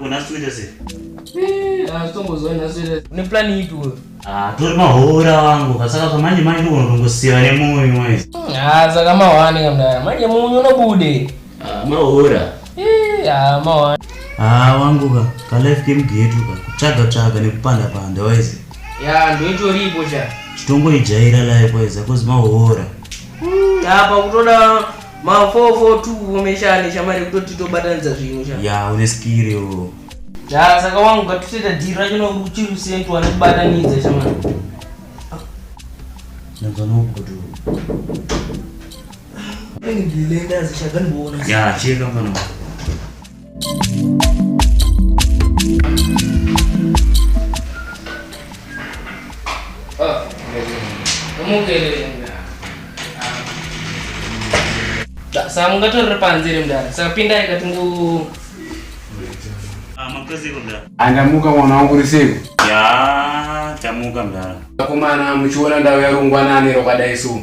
kuna swita se. Tombozoa na swita. Une plan ipi wewe? Tori mahora wangu kasaka kamanje manje ndongosiwa nemunyu mwezi. Saka mawane kamdara. Manje munyu unobude. Mahora. Mawane. Wangu ka life game getu kuchaga nekupanda panda waize. Ndio itoripo cha. Chitongo ijaira life waize kozi mahora. Apa kutoda ma 442 umeshani shamari kutoti tobatanza zvinhu cha. Uneskiri yo. Saka wangu katuteta dira chino uchiru sentu anokubatanidza shamari. Ndonokudu. Ngilenda zishagandibona. Cheka mfano. Samungatorera panzire mdara. Saka pinda ikatungu Makazi mdara. Andamuka mwana wangu risiku. Tamuka mdara. Kumana muchiona ndau yarungwana nero kadaiso.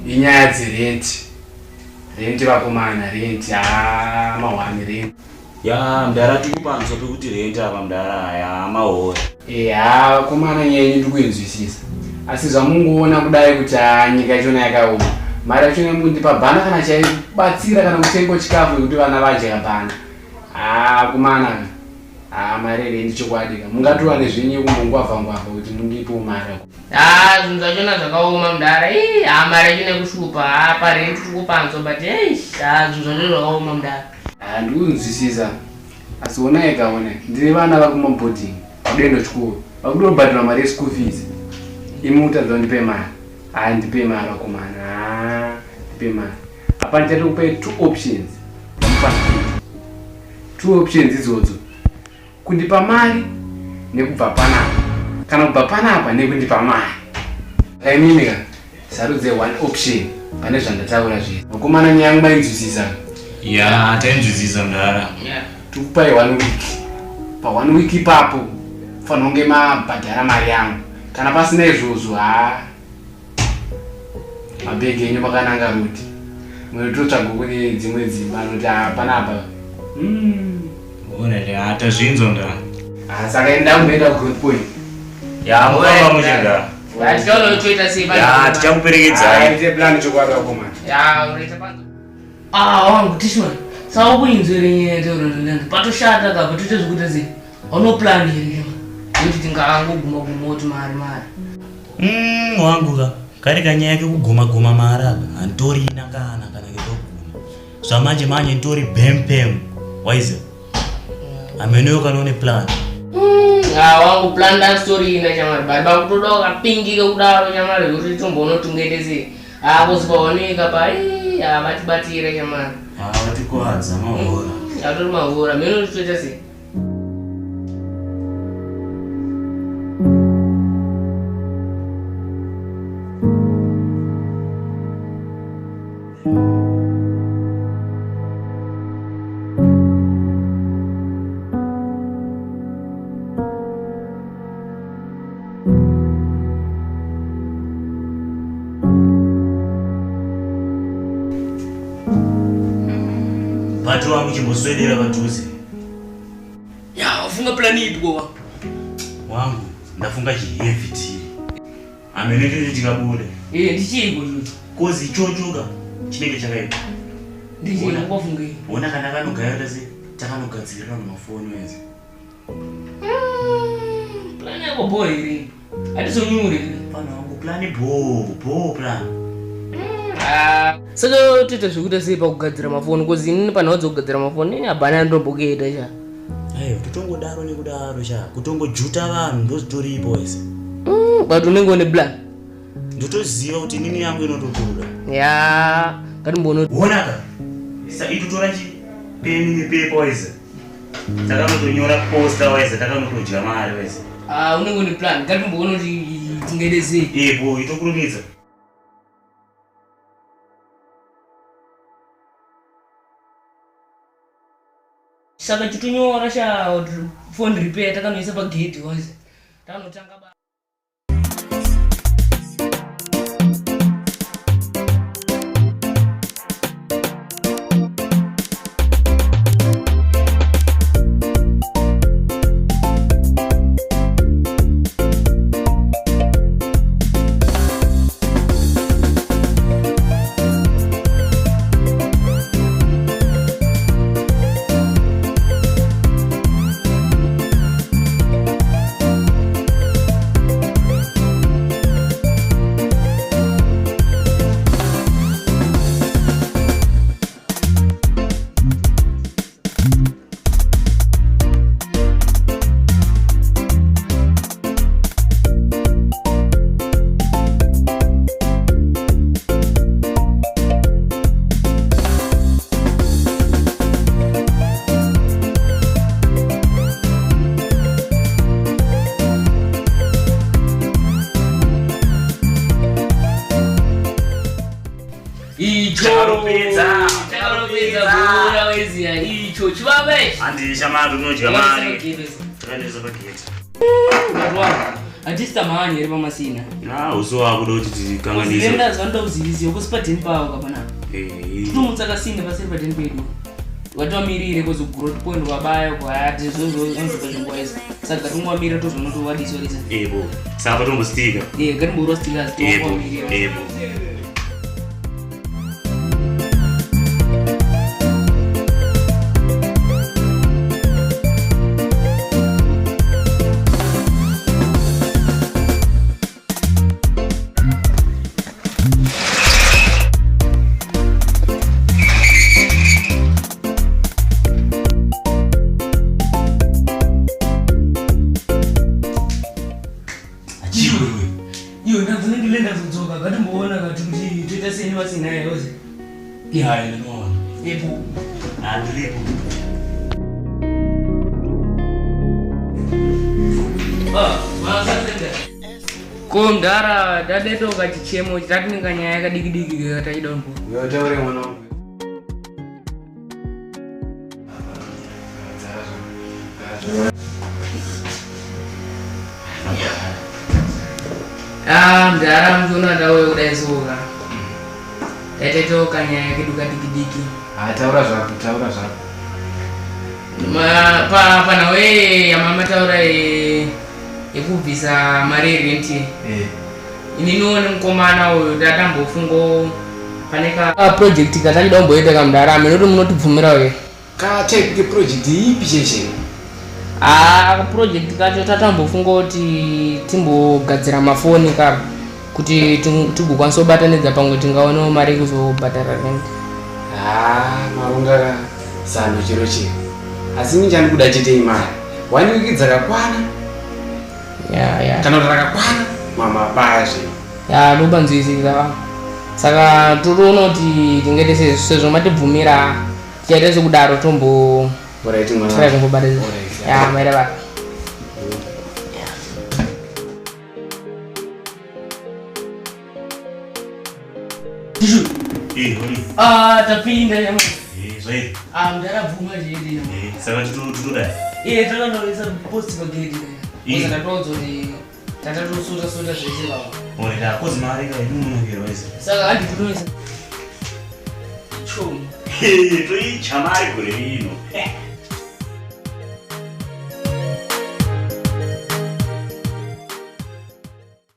Inyaya dzirenti. Renti vakomana renti mawani renti. Mdara tikupanzwa pekuti renti apa mdara mahora. Vakomana nyenyu ndikuinzwisisa. Asi zvamungoona kudai kuti nyika chona yakaoma. Mari yacho nemundipa bhana kana chaibatsira kana mutengo chikafu kuti vana vadya bhana. Kumana mari renti chokwadika. Mungatova nezvenyu kumbongwavha kuti mundipo mari. Zvinhu zvachona zvakaoma mudara. Mari yacho nekushupa parenti tikupanzwa but zvinhu zvacho zvakaoma mudara. Ndikuinzwisisa. Asi ona ikaona ndine vana vakumabhodhingi kudendo chikuru vakudobhadhira mari yeschool fees. Imutadza ndipe mari. Ndipe mari vakomana. Ndipe mari. Apa ndichati kupai 2 options. Ndamupana 2 options idzodzo. Kundipa mari nekubva panapa. Kana kubva panapa nekundipa mari. Kaimimika sarudze 1 option pane zvandataura zviri. Vakomana nyangu mainzwisisa. Tainzwisisa mdara. Tukupai 1 week. Pa 1 week ipapo fanira kunge mabhadhara mari yangu. Kana pasina izvozvo mabhegi enyu makananga ruti. Munototsvaga kune dzimwe dzimba noti panapa. Tazvinzwa mdara. Saka enda kumboenda kugrowth point. Mukava muchigara. Tichaona toita sei tichakuperekedzai. Ndite plan chokwadi vakomana. Unoita panzo. Wangu tishman. Saka kuinzwere nyaya taurarira. Patoshata kabva toite zvekuita sei. Ono plan here. Kuti tingangoguma kuti mari. Wangu kari kanyaya kekuguma mari apa handitorina kana ketoguma. Zvamanje nditori bempem waize. Amenoyo kanone plan. Wangu plan da story ina chamari. Baba kutoda wakapingika kudaro chamari kuti tombono tungete sei. Kuzipaoneka pa vatibatira chamari. Vatikuwadza mahora. Atori mahora. Meno toita sei. Batu wangu chimboswedera padhuze. Wafunga plan ipi kwa? Wangu ndafunga chiheavy tiri. Amenete tikabude. Ndichiko icho. Kozi ichochoka chinenge chakaipa. Ndichiko kwafunga. Ona kana kanogara se takanogadzirira mafoni wese. Plan yako boy iri. Atizonyure. Pana wangu plan bo plan. Saka toita zvekuita sei pakugadzira mafoni kozi inini panhadzo kugadzira mafoni ini abhana ndombokeita cha. Totongodaro nekudaro cha kutongojuta vanhu ndozvitoripo wese. But unenge une plan. Ndotoziva kuti nini yangu inotobuda. Ngatimbono. Onaka. Itotora peni nepepa wese. Takanotonyora poster wese, takanotodya mari wese. Unenge une plan. Ngatimbono kuti tingede sei. Itokurumidza. Saka chitonyora cha phone repair takanoisa pagate wase. Tanotanga icho chivaveshi Andi shamari unodya mari. Takaendesa pagate. hatisi tamahani here pamasina Uso wako kuti tikanganisa. enda zvandauziviziwa kusi padheni pavo kapanapa tinomutsa kasinde pasiri padheni pedu watomirire kuzi growth point wabaya kwayati zvonzi pazvinguva izi saka tingwamirira tozvonotowadiswarisa Ebo. Saka tombostika. gatimborwa stickers tongwamirira Ebo. iyo ndazvinenge ndazodzoka gatimboona kati kuti toita seni vasinaye oze Hayi ndinoona. epo Andiripo. ko mdara dadetoka chichemo tatinenga nyaya yakadikidiki katachida mbo yotaure mwana wangu mdara mzona ndauya kudaisoka tatetoka nyaya kedu kadikidiki taura zvako taura zvako panawe yamama taura yekubvisa mari yerenti ininione mukomana uyu tatambofungo pane ka project katachida kumboita kamdarama inoti munotibvumira uye katype project ipi cheshe project kacho tatambofunga kuti timbogadzira mafoni ka kuti tigokwanisa kubatanidza pamwe tingaonawo mari yekuzobhadhara rent marunga zano chero chero asi inini chani kuda chete imari wani wiki dzakakwana kana kuti rakakwana mamabaya zve ndobanzwisisa saka tiriona kuti tingete sezvo matibvumira tichaita sekudaro trai kumbobatanidza mairava tapinda Zvairi. ndarabvuma zveidi Saka tinoda. takanoisa post pagedi saka taudzwa kuti tatatosota zvese pava Ona kozi mari ka inonokerwa izi. saka handikunoisa chomu Toi chamari gore rino.